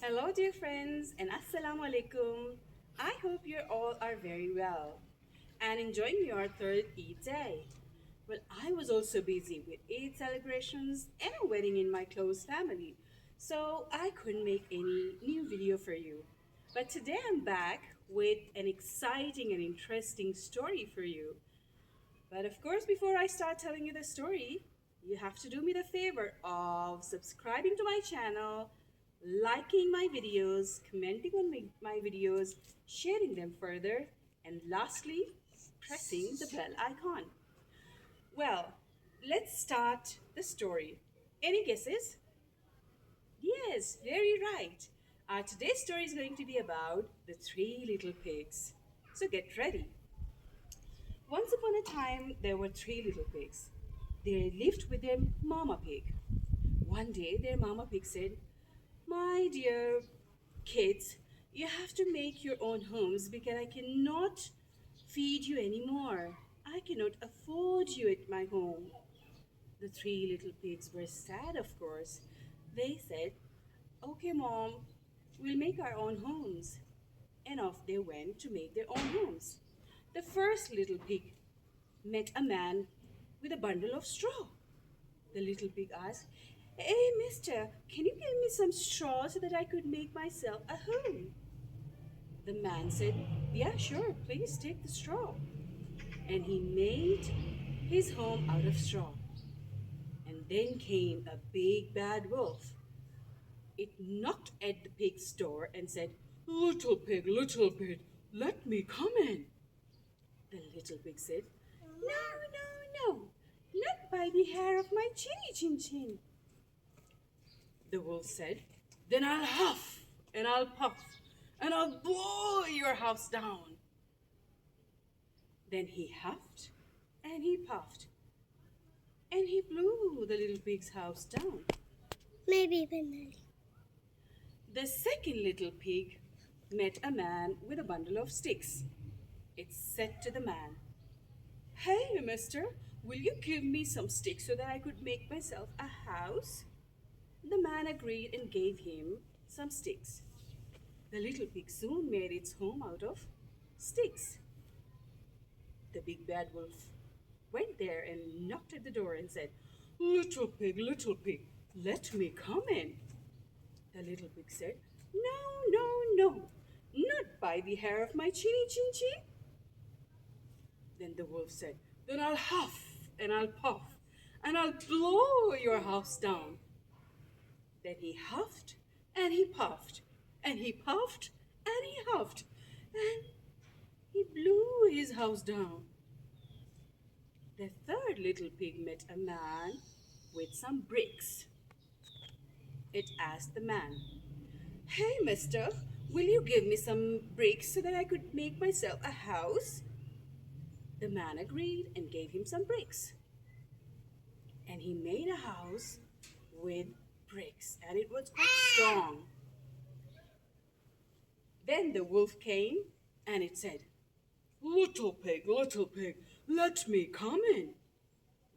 Hello, dear friends, and Assalamu alaikum. I hope you all are very well and enjoying your third Eid day. Well, I was also busy with Eid celebrations and a wedding in my close family, so I couldn't make any new video for you. But today I'm back with an exciting and interesting story for you. But of course, before I start telling you the story, you have to do me the favor of subscribing to my channel, liking my videos, commenting on my videos, sharing them further, and lastly, pressing the bell icon. Well, let's start the story. Any guesses? Yes, very right. Today's story is going to be about the three little pigs. So get ready. Once upon a time, there were three little pigs. They lived with their mama pig. One day, their mama pig said, "My dear kids, you have to make your own homes because I cannot feed you anymore. I cannot afford you at my home." The three little pigs were sad, of course. They said, "Okay, Mom, we'll make our own homes." And off they went to make their own homes. The first little pig met a man with a bundle of straw. The little pig asked, "Hey, mister, can you give me some straw so that I could make myself a home?" The man said, "Yeah, sure, please take the straw." And he made his home out of straw. And then came a big bad wolf. It knocked at the pig's door and said, little pig, let me come in." The little pig said, "No, no, no, not by the hair of my chinny chin chin." The wolf said, "Then I'll huff and I'll puff and I'll blow your house down." Then he huffed and he puffed and he blew the little pig's house down. Maybe banana. The second little pig met a man with a bundle of sticks. It said to the man, "Hey, mister, will you give me some sticks so that I could make myself a house?" The man agreed and gave him some sticks. The little pig soon made its home out of sticks. The big bad wolf went there and knocked at the door and said, little pig, let me come in." The little pig said, "No, no, no, not by the hair of my chinny chin chin." Then the wolf said, "Then I'll huff and I'll puff and I'll blow your house down." Then he huffed and he puffed and he puffed and he huffed and he blew his house down. The third little pig met a man with some bricks. It asked the man, "Hey, mister, will you give me some bricks so that I could make myself a house?" The man agreed and gave him some bricks. And he made a house with bricks, and it was quite strong. Then the wolf came and it said, little pig, let me come in."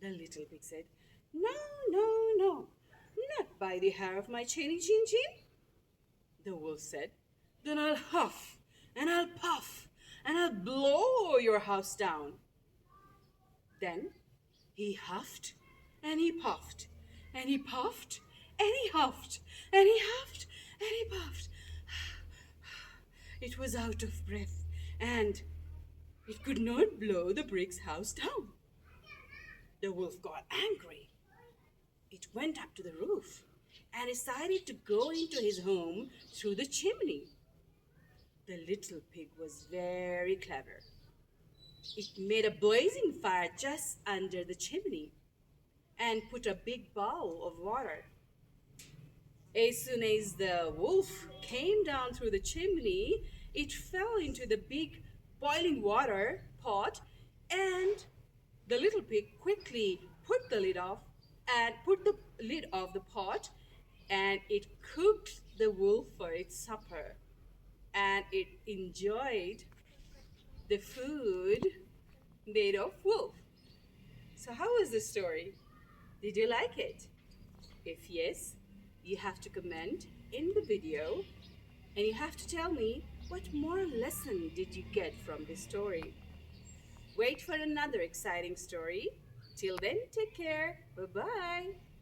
The little pig said, "No, no, no, not by the hair of my chinny chin chin." The wolf said, "Then I'll huff and I'll puff and I'll blow your house down." Then he huffed and he puffed and he puffed and he huffed and he huffed and he puffed. It was out of breath and it could not blow the brick's house down. The wolf got angry. It went up to the roof and decided to go into his home through the chimney. The little pig was very clever. It made a blazing fire just under the chimney and put a big bowl of water. As soon as the wolf came down through the chimney, it fell into the big boiling water pot, and the little pig quickly put the lid off and put the lid of the pot, and it cooked the wolf for its supper, and it enjoyed the food made of wolf. So how was the story? Did you like it? If yes, You have to comment in the video and you have to tell me what moral lesson did you get from this story. Wait for another exciting story. Till then, take care. Bye bye.